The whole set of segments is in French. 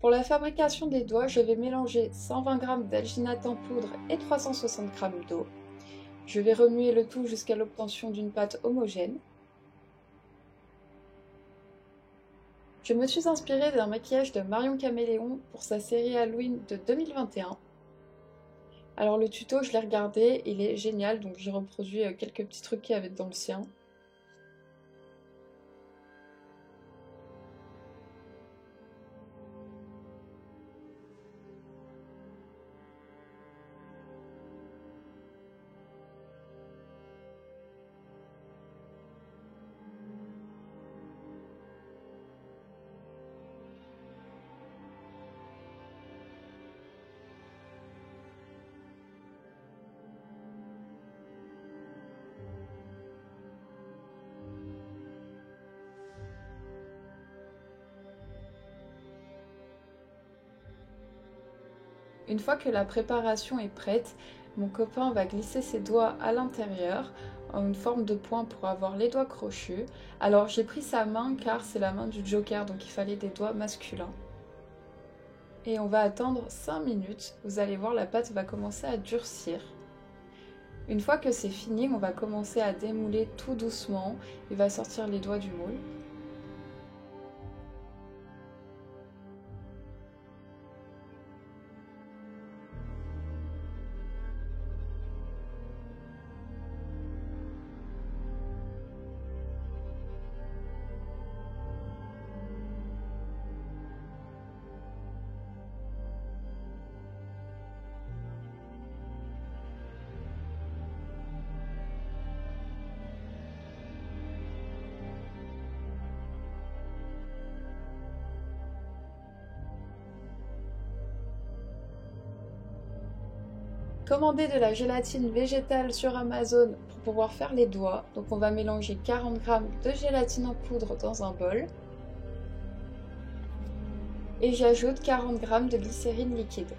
Pour la fabrication des doigts, je vais mélanger 120 g d'alginate en poudre et 360 g d'eau. Je vais remuer le tout jusqu'à l'obtention d'une pâte homogène. Je me suis inspirée d'un maquillage de Marion Caméléon pour sa série Halloween de 2021. Alors le tuto, je l'ai regardé, il est génial, donc j'ai reproduit quelques petits trucs qu'il y avait dans le sien. Une fois que la préparation est prête, mon copain va glisser ses doigts à l'intérieur en une forme de poing pour avoir les doigts crochus. Alors j'ai pris sa main car c'est la main du Joker, donc il fallait des doigts masculins. Et on va attendre 5 minutes, vous allez voir la pâte va commencer à durcir. Une fois que c'est fini, on va commencer à démouler tout doucement, il va sortir les doigts du moule. Commander de la gélatine végétale sur Amazon pour pouvoir faire les doigts. Donc on va mélanger 40 g de gélatine en poudre dans un bol. Et j'ajoute 40 g de glycérine liquide.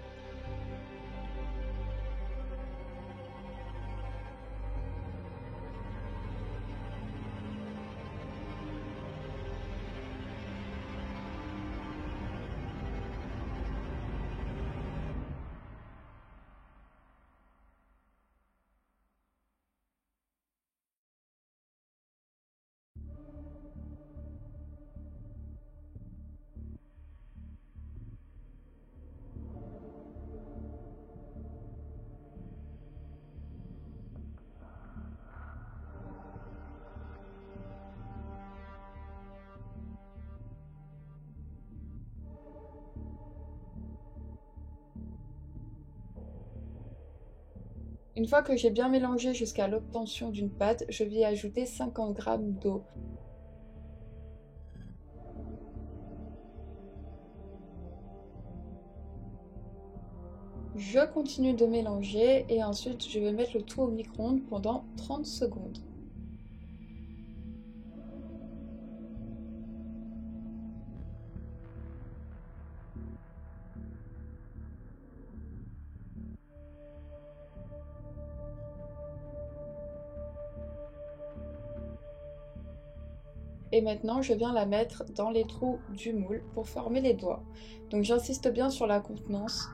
Une fois que j'ai bien mélangé jusqu'à l'obtention d'une pâte, je vais ajouter 50 g d'eau. Je continue de mélanger et ensuite je vais mettre le tout au micro-ondes pendant 30 secondes. Et maintenant, je viens la mettre dans les trous du moule pour former les doigts. Donc j'insiste bien sur la contenance.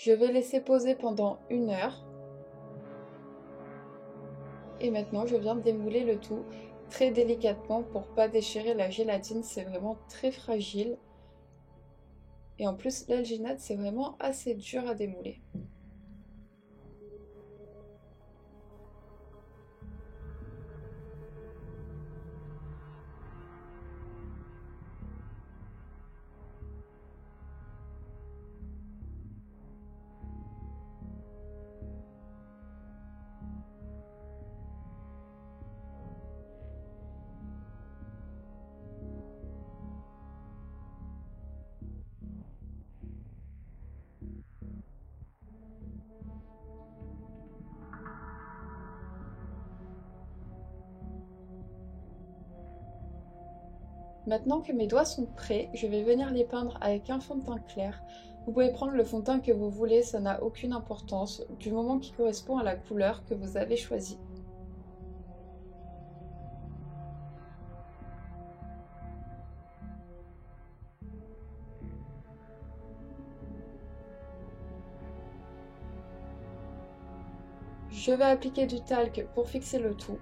Je vais laisser poser pendant 1 heure. Et maintenant, je viens démouler le tout très délicatement pour pas déchirer la gélatine, c'est vraiment très fragile. Et en plus, l'alginate, c'est vraiment assez dur à démouler. Maintenant que mes doigts sont prêts, je vais venir les peindre avec un fond de teint clair. Vous pouvez prendre le fond de teint que vous voulez, ça n'a aucune importance, du moment qu'il correspond à la couleur que vous avez choisie. Je vais appliquer du talc pour fixer le tout.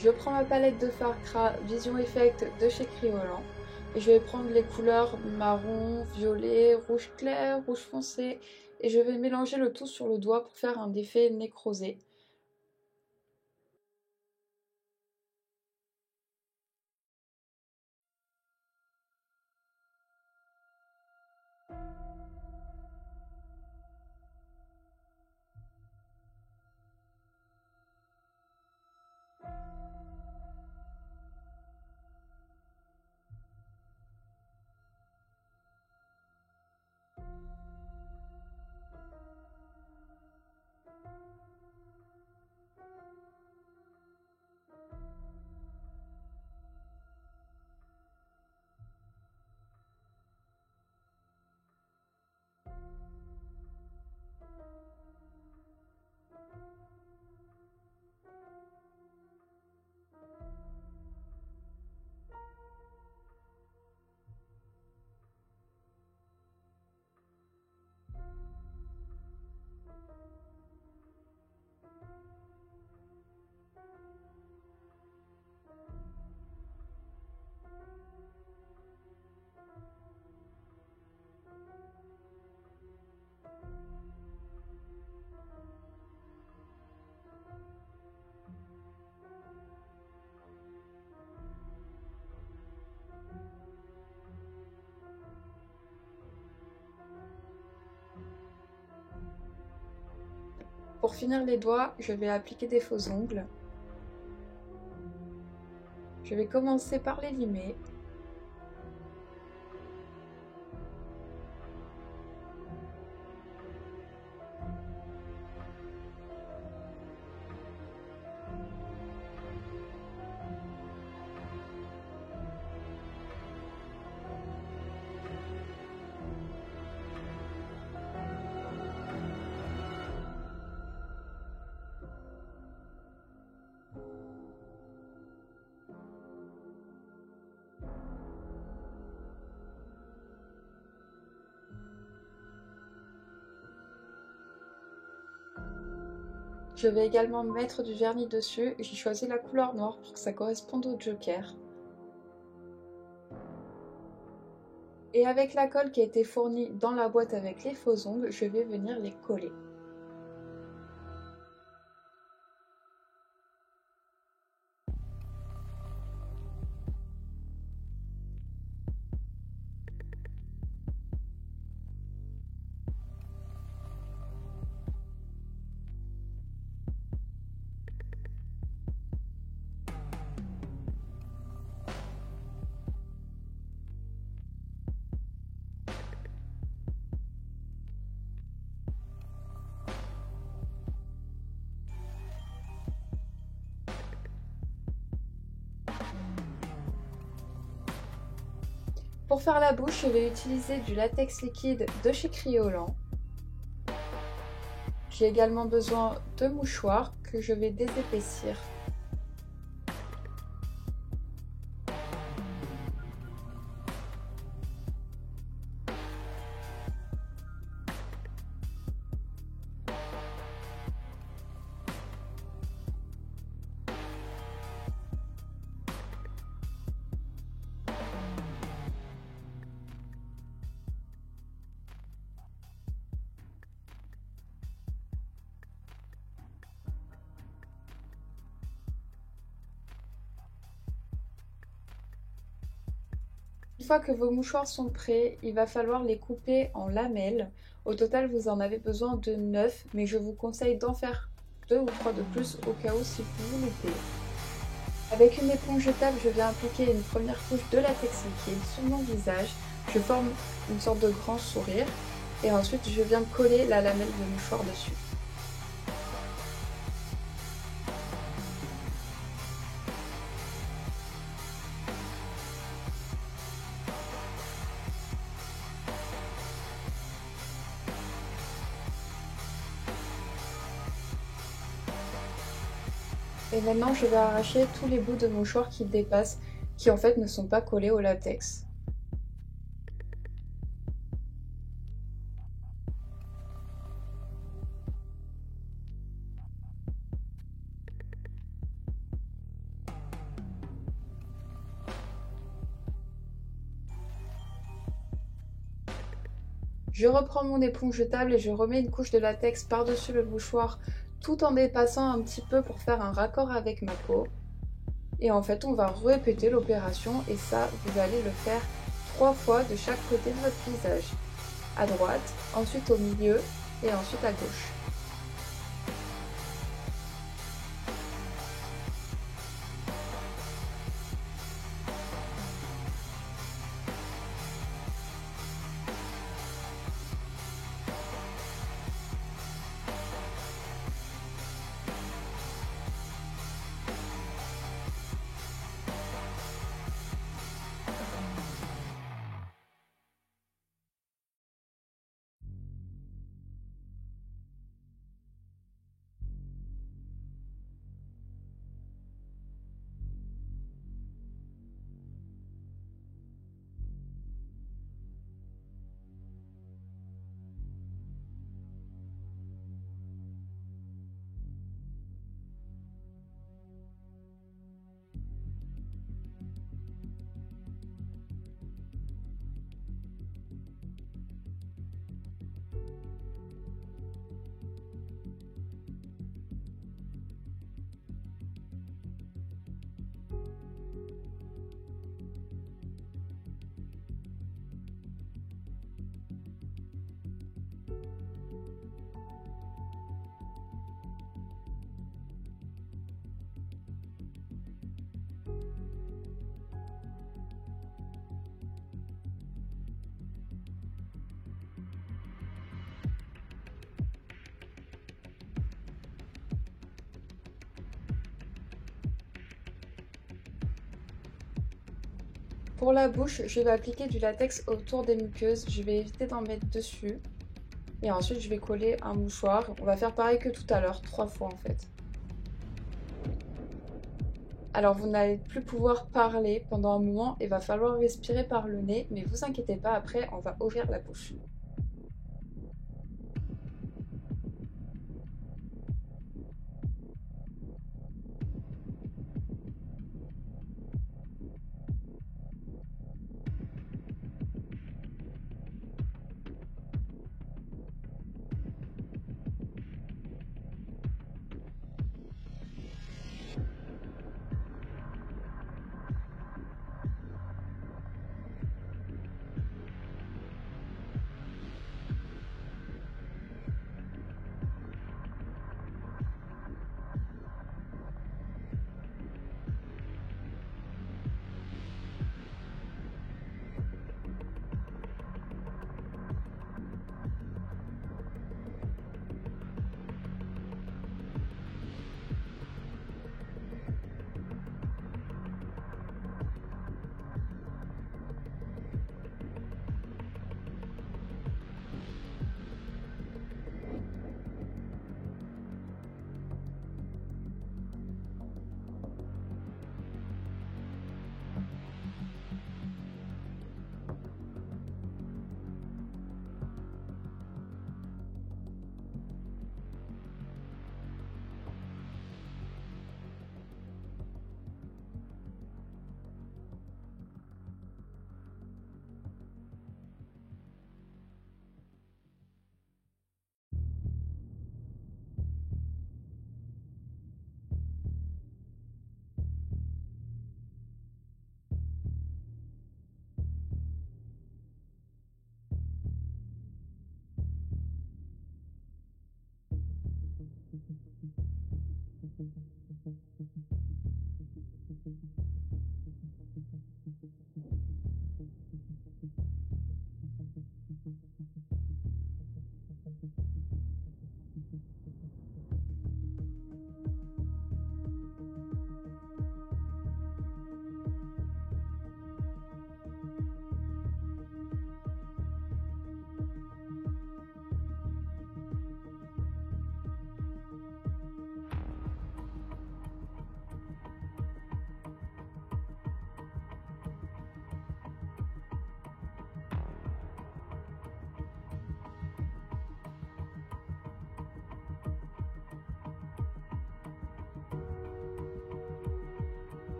Je prends ma palette de fard gras Vision Effect de chez Kryolan et je vais prendre les couleurs marron, violet, rouge clair, rouge foncé et je vais mélanger le tout sur le doigt pour faire un effet nécrosé. Pour finir les doigts, je vais appliquer des faux ongles. Je vais commencer par les limer. Je vais également mettre du vernis dessus. J'ai choisi la couleur noire pour que ça corresponde au Joker. Et avec la colle qui a été fournie dans la boîte avec les faux ongles, je vais venir les coller. Pour faire la bouche, je vais utiliser du latex liquide de chez Kryolan. J'ai également besoin de mouchoirs que je vais désépaissir. Une fois que vos mouchoirs sont prêts, il va falloir les couper en lamelles. Au total, vous en avez besoin de 9, mais je vous conseille d'en faire 2 ou 3 de plus au cas où si vous vous loupez. Avec une éponge jetable, je viens appliquer une première couche de latex liquide sur mon visage. Je forme une sorte de grand sourire. Et ensuite, je viens coller la lamelle de mouchoir dessus. Et maintenant, je vais arracher tous les bouts de mouchoir qui dépassent, qui en fait ne sont pas collés au latex. Je reprends mon éponge jetable et je remets une couche de latex par-dessus le mouchoir tout en dépassant un petit peu pour faire un raccord avec ma peau. Et en fait, on va répéter l'opération et ça, vous allez le faire 3 fois de chaque côté de votre visage. À droite, ensuite au milieu et ensuite à gauche. Pour la bouche, je vais appliquer du latex autour des muqueuses. Je vais éviter d'en mettre dessus. Et ensuite, je vais coller un mouchoir. On va faire pareil que tout à l'heure, 3 fois en fait. Alors, vous n'allez plus pouvoir parler pendant un moment. Il va falloir respirer par le nez. Mais vous inquiétez pas, après, on va ouvrir la bouche.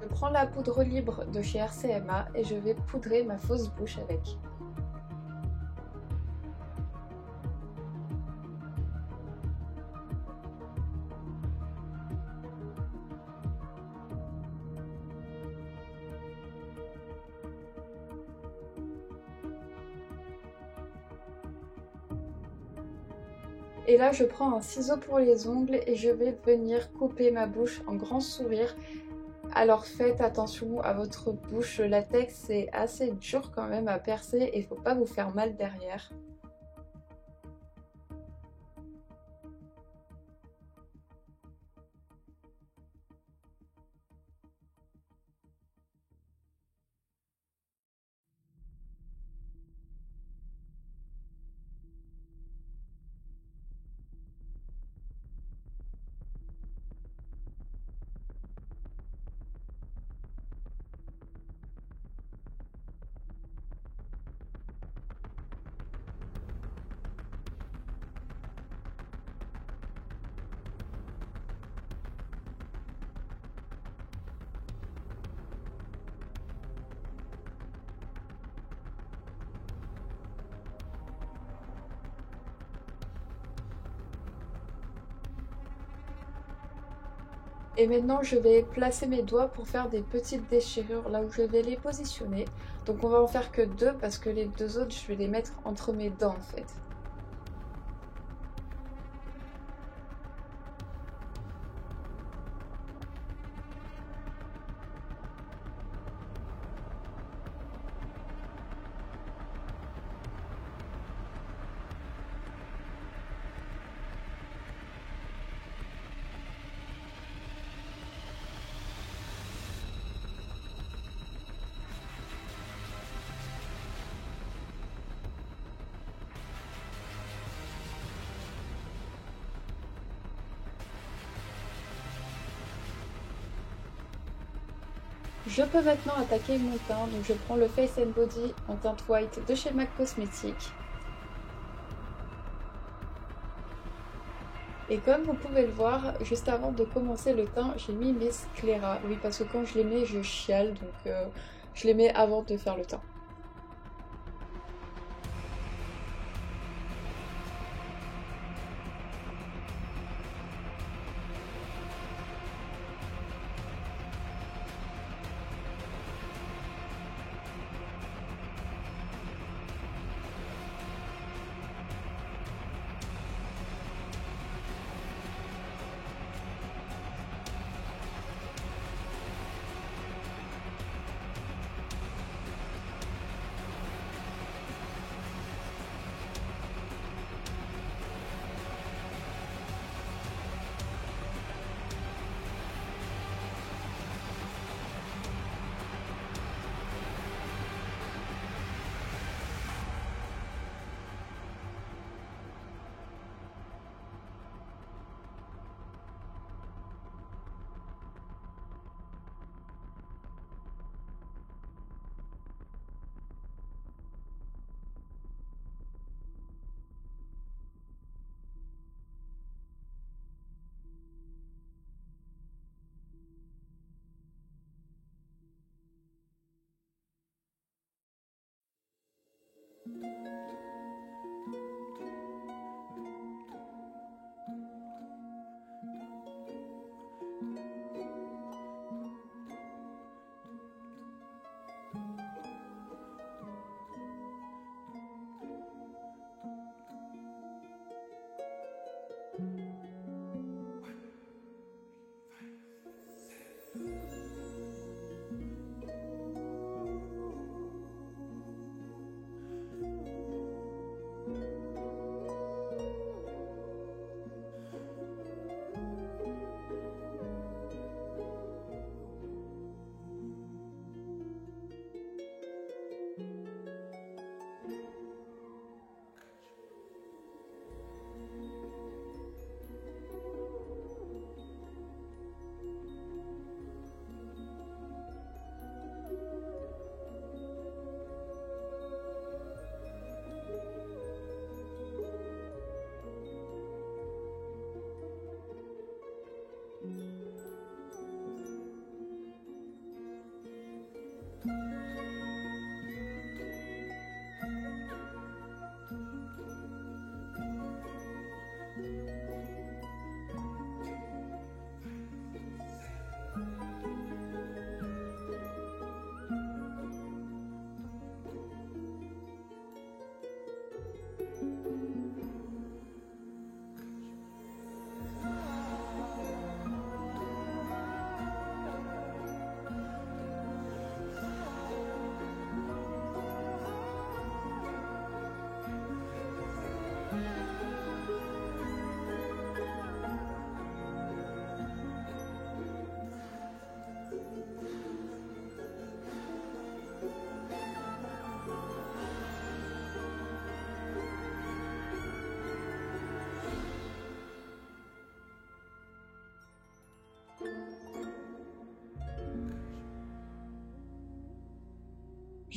Je prends la poudre libre de chez RCMA et je vais poudrer ma fausse bouche avec. Et là, je prends un ciseau pour les ongles et je vais venir couper ma bouche en grand sourire. Alors faites attention à votre bouche, le latex c'est assez dur quand même à percer et il ne faut pas vous faire mal derrière. Et maintenant je vais placer mes doigts pour faire des petites déchirures là où je vais les positionner. Donc on va en faire que deux parce que les deux autres je vais les mettre entre mes dents en fait. Je peux maintenant attaquer mon teint, donc je prends le Face and Body en teinte white de chez MAC Cosmetics. Et comme vous pouvez le voir, juste avant de commencer le teint, j'ai mis mes sclérats. Oui, parce que quand je les mets, je chiale, donc je les mets avant de faire le teint.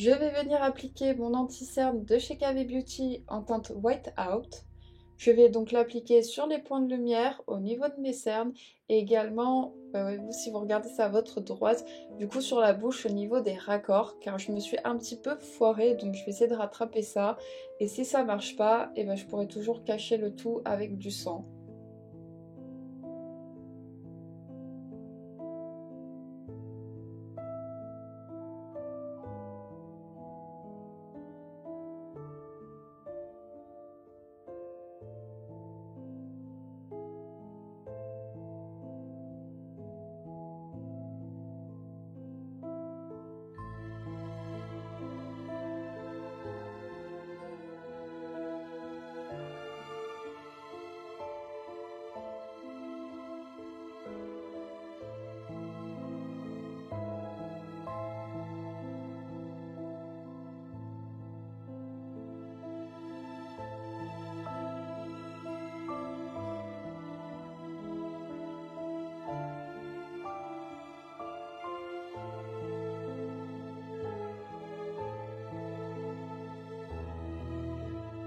Je vais venir appliquer mon anti-cerne de chez KW Beauty en teinte White Out. Je vais donc l'appliquer sur les points de lumière au niveau de mes cernes et également, ouais, vous, si vous regardez ça à votre droite, du coup sur la bouche au niveau des raccords car je me suis un petit peu foirée donc je vais essayer de rattraper ça et si ça marche pas, eh ben, je pourrai toujours cacher le tout avec du sang.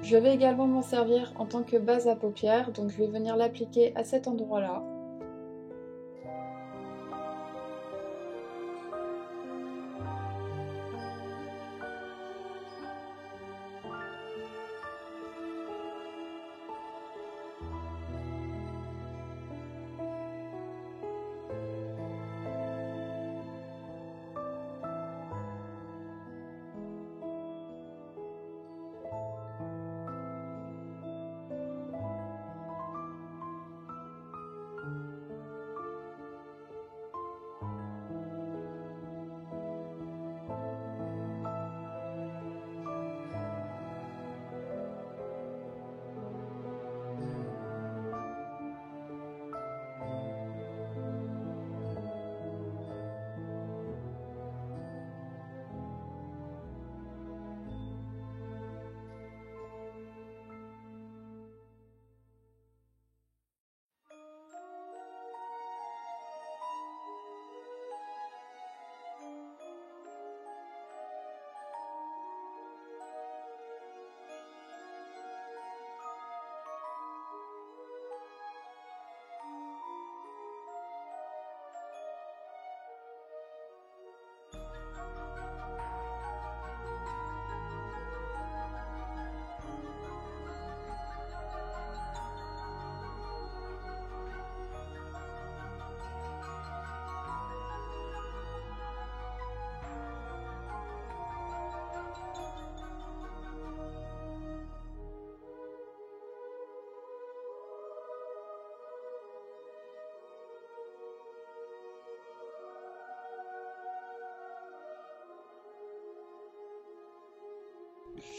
Je vais également m'en servir en tant que base à paupières, donc je vais venir l'appliquer à cet endroit-là.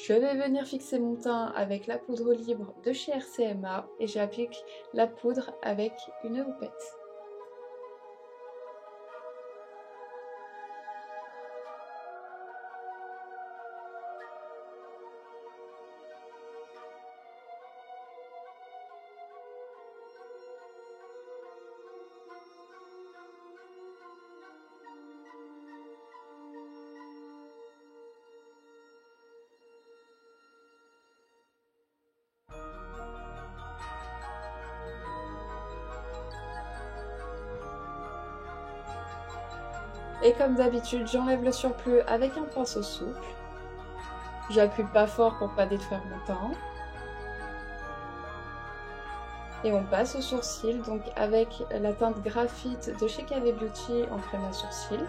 Je vais venir fixer mon teint avec la poudre libre de chez RCMA et j'applique la poudre avec une houppette. Et comme d'habitude, j'enlève le surplus avec un pinceau souple. J'appuie pas fort pour pas détruire mon teint. Et on passe au sourcil, donc avec la teinte graphite de chez KW Beauty en crème à sourcils.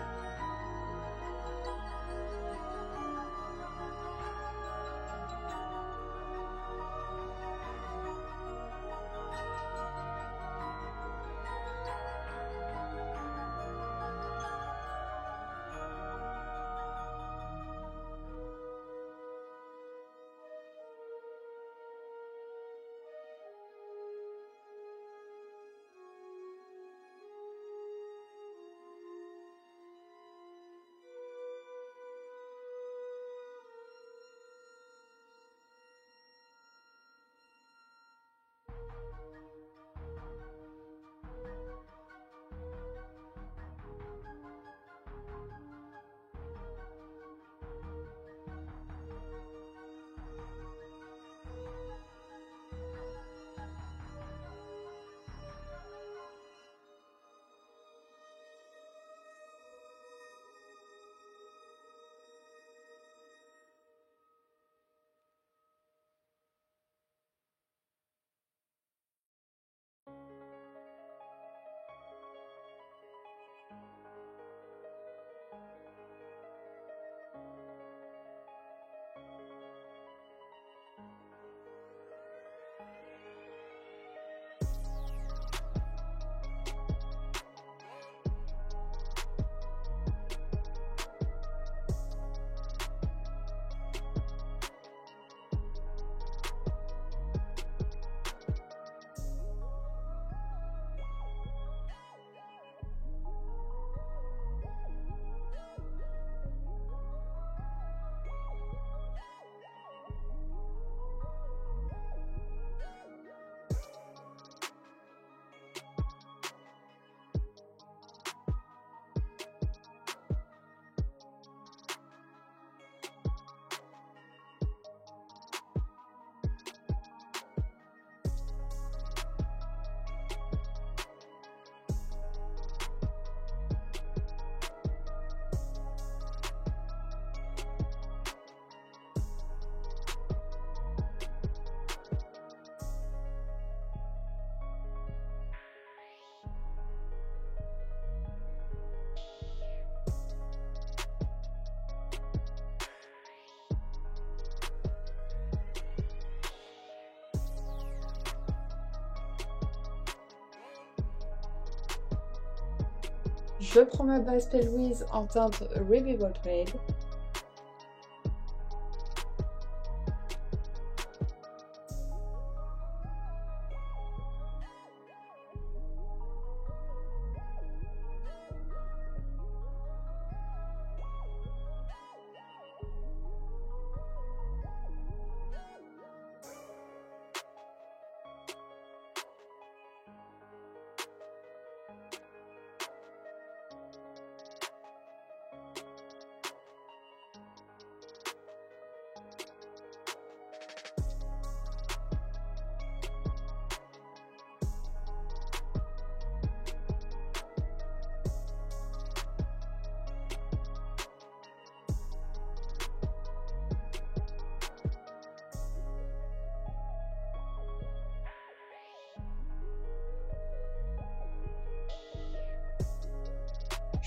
Je prends ma base Louise en teinte Ruby Gold Red.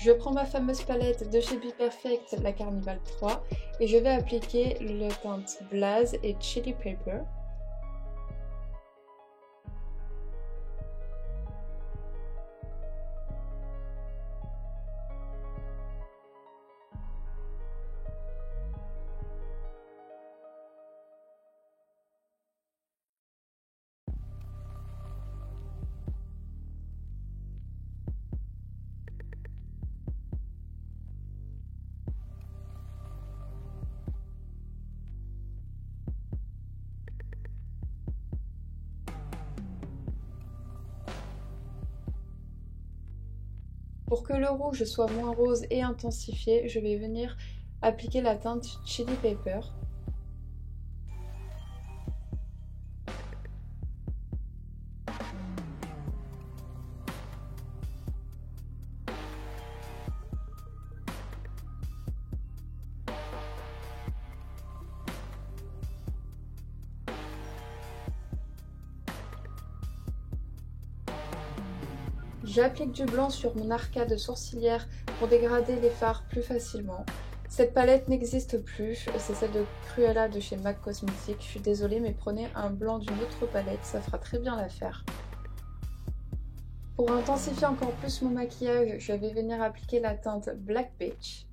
Je prends ma fameuse palette de chez Be Perfect, la Carnival 3, et je vais appliquer le teinte Blaze et Chili Pepper. Pour que le rouge soit moins rose et intensifié, je vais venir appliquer la teinte Chili Pepper. J'applique du blanc sur mon arcade sourcilière pour dégrader les fards plus facilement. Cette palette n'existe plus, c'est celle de Cruella de chez MAC Cosmetics. Je suis désolée, mais prenez un blanc d'une autre palette, ça fera très bien l'affaire. Pour intensifier encore plus mon maquillage, je vais venir appliquer la teinte Black Beach.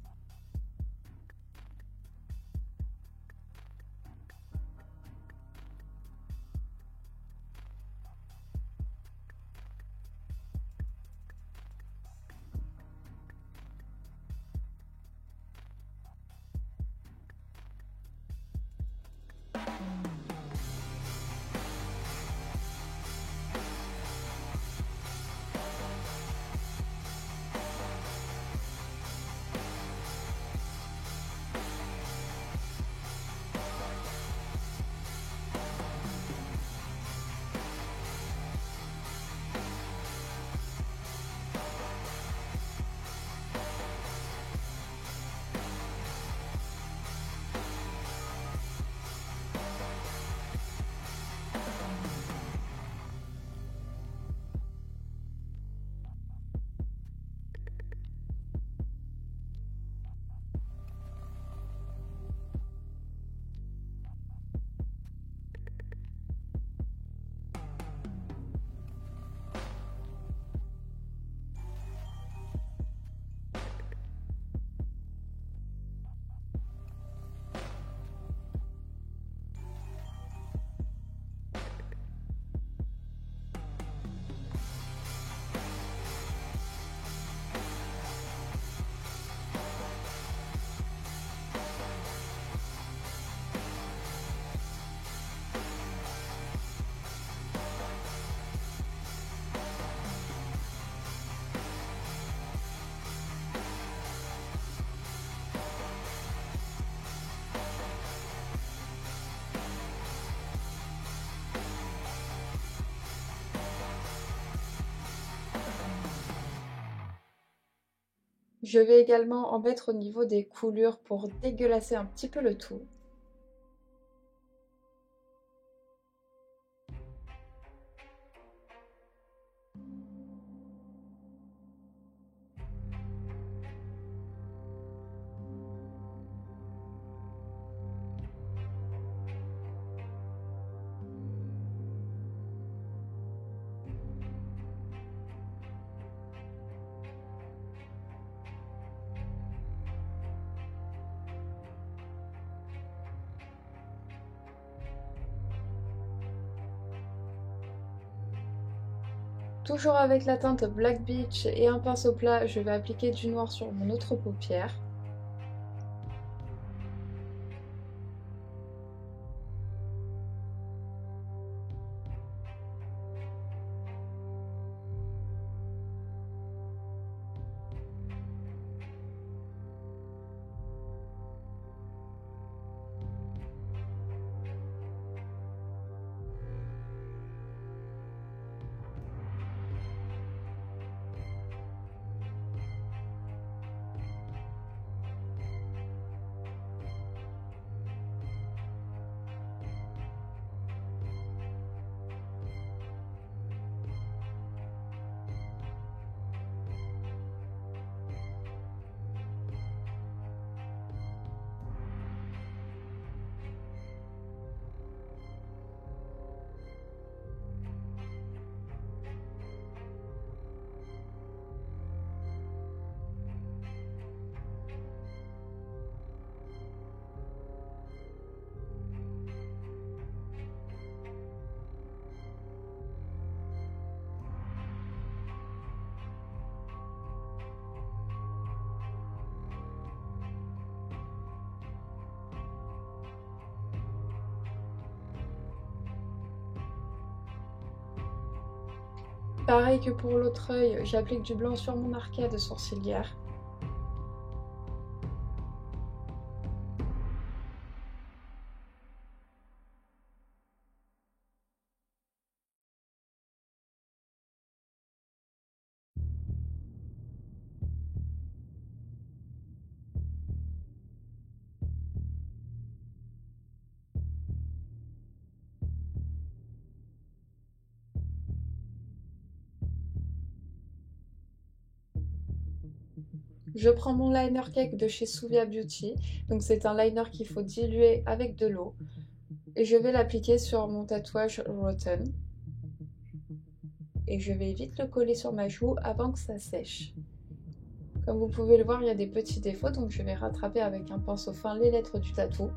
Je vais également en mettre au niveau des coulures pour dégueulasser un petit peu le tout. Toujours avec la teinte Black Beach et un pinceau plat, je vais appliquer du noir sur mon autre paupière. Pareil que pour l'autre œil, j'applique du blanc sur mon arcade sourcilière. Je prends mon liner cake de chez Suvia Beauty, donc c'est un liner qu'il faut diluer avec de l'eau, et je vais l'appliquer sur mon tatouage Rotten. Et je vais vite le coller sur ma joue avant que ça sèche. Comme vous pouvez le voir, il y a des petits défauts, donc je vais rattraper avec un pinceau fin les lettres du tatou.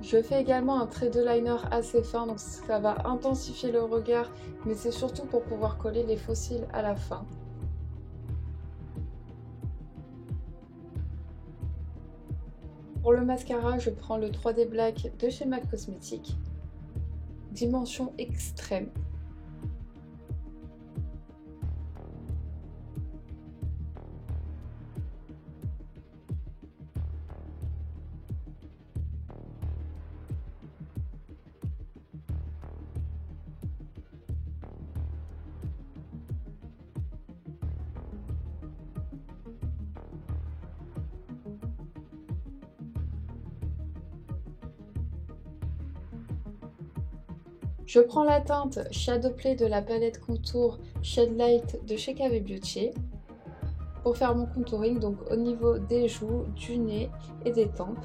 Je fais également un trait de liner assez fin, donc ça va intensifier le regard, mais c'est surtout pour pouvoir coller les faux cils à la fin. Pour le mascara, je prends le 3D Black de chez MAC Cosmetics, dimension extrême. Je prends la teinte Shadow Play de la palette Contour Shade Light de chez KW Beauty pour faire mon contouring, donc au niveau des joues, du nez et des tempes.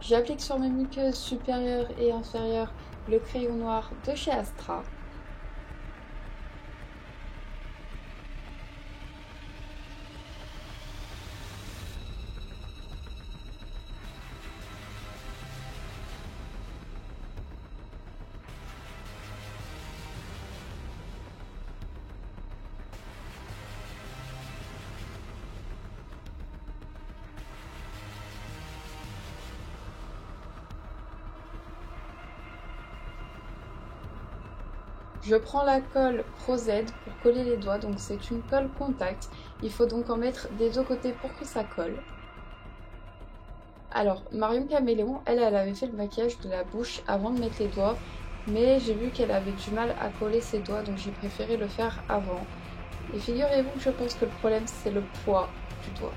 J'applique sur mes muqueuses supérieures et inférieures le crayon noir de chez Astra. Je prends la colle Pro Z pour coller les doigts, donc c'est une colle contact. Il faut donc en mettre des deux côtés pour que ça colle. Alors, Marion Caméléon, elle avait fait le maquillage de la bouche avant de mettre les doigts, mais j'ai vu qu'elle avait du mal à coller ses doigts, donc j'ai préféré le faire avant. Et figurez-vous que je pense que le problème, c'est le poids du doigt.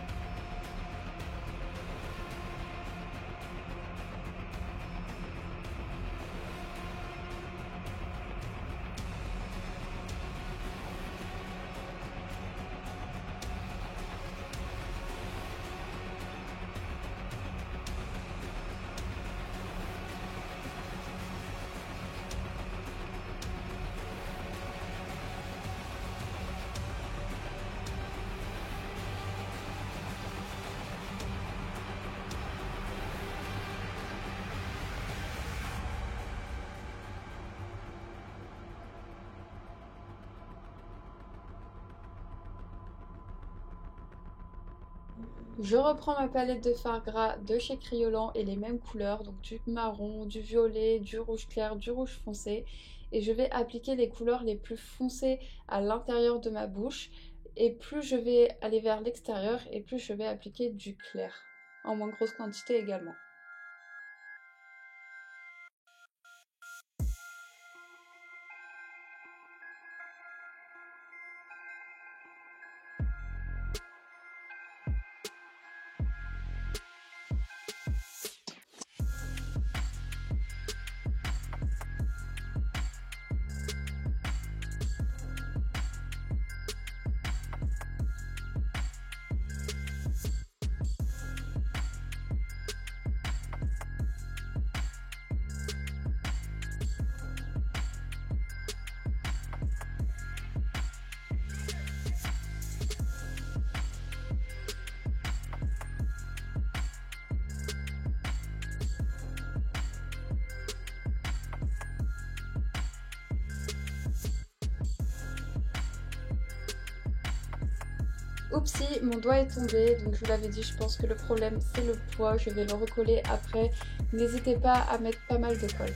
Je reprends ma palette de fard gras de chez Kryolan et les mêmes couleurs, donc du marron, du violet, du rouge clair, du rouge foncé. Et je vais appliquer les couleurs les plus foncées à l'intérieur de ma bouche. Et plus je vais aller vers l'extérieur, et plus je vais appliquer du clair, en moins grosse quantité également. Oupsie, mon doigt est tombé, donc je vous l'avais dit, je pense que le problème c'est le poids, je vais le recoller après. N'hésitez pas à mettre pas mal de colle.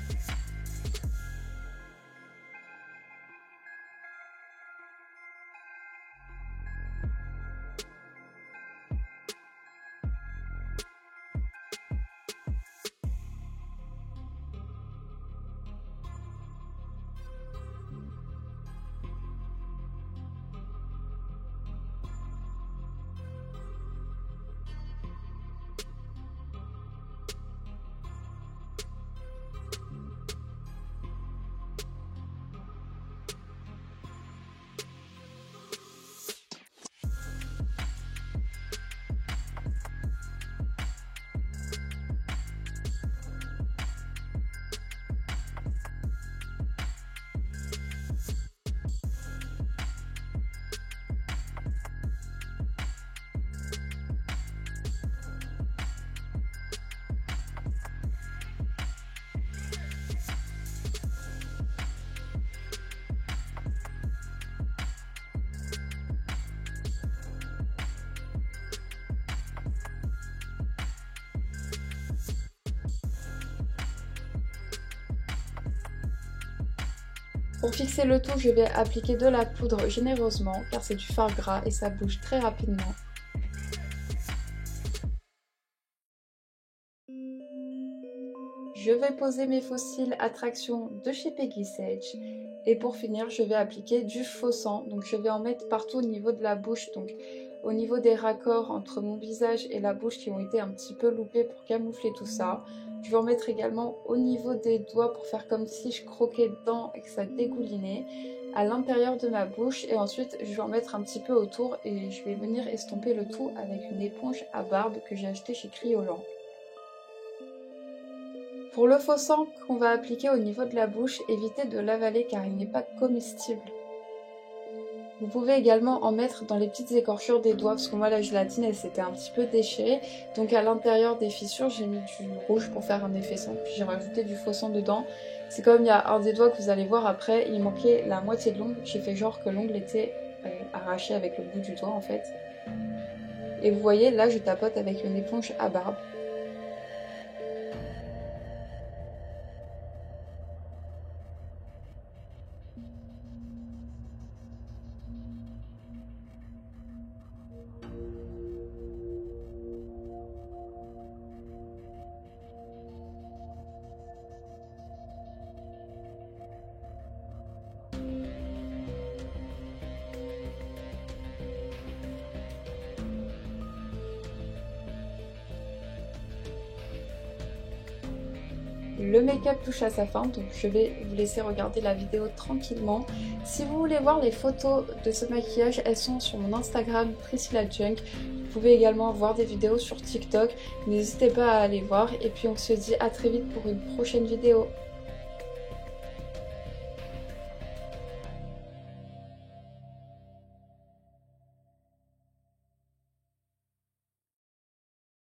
Pour fixer le tout, je vais appliquer de la poudre généreusement car c'est du fard gras et ça bouge très rapidement. Je vais poser mes faux cils à traction de chez Peggy Sage. Et pour finir, je vais appliquer du faux sang. Donc je vais en mettre partout au niveau de la bouche. Donc au niveau des raccords entre mon visage et la bouche qui ont été un petit peu loupés pour camoufler tout ça. Je vais en mettre également au niveau des doigts pour faire comme si je croquais dedans et que ça dégoulinait à l'intérieur de ma bouche. Et ensuite, je vais en mettre un petit peu autour et je vais venir estomper le tout avec une éponge à barbe que j'ai achetée chez Kryolan. Pour le faux sang qu'on va appliquer au niveau de la bouche, évitez de l'avaler car il n'est pas comestible. Vous pouvez également en mettre dans les petites écorchures des doigts, parce que moi la gélatine elle s'était un petit peu déchirée, donc à l'intérieur des fissures j'ai mis du rouge pour faire un effet sang, puis j'ai rajouté du faux sang dedans. C'est comme il y a un des doigts que vous allez voir après, il manquait la moitié de l'ongle, j'ai fait genre que l'ongle était arraché avec le bout du doigt en fait. Et vous voyez là je tapote avec une éponge à barbe. Le make-up touche à sa fin, donc je vais vous laisser regarder la vidéo tranquillement. Si vous voulez voir les photos de ce maquillage, elles sont sur mon Instagram Priscilla Junk. Vous pouvez également voir des vidéos sur TikTok, n'hésitez pas à aller voir. Et puis on se dit à très vite pour une prochaine vidéo.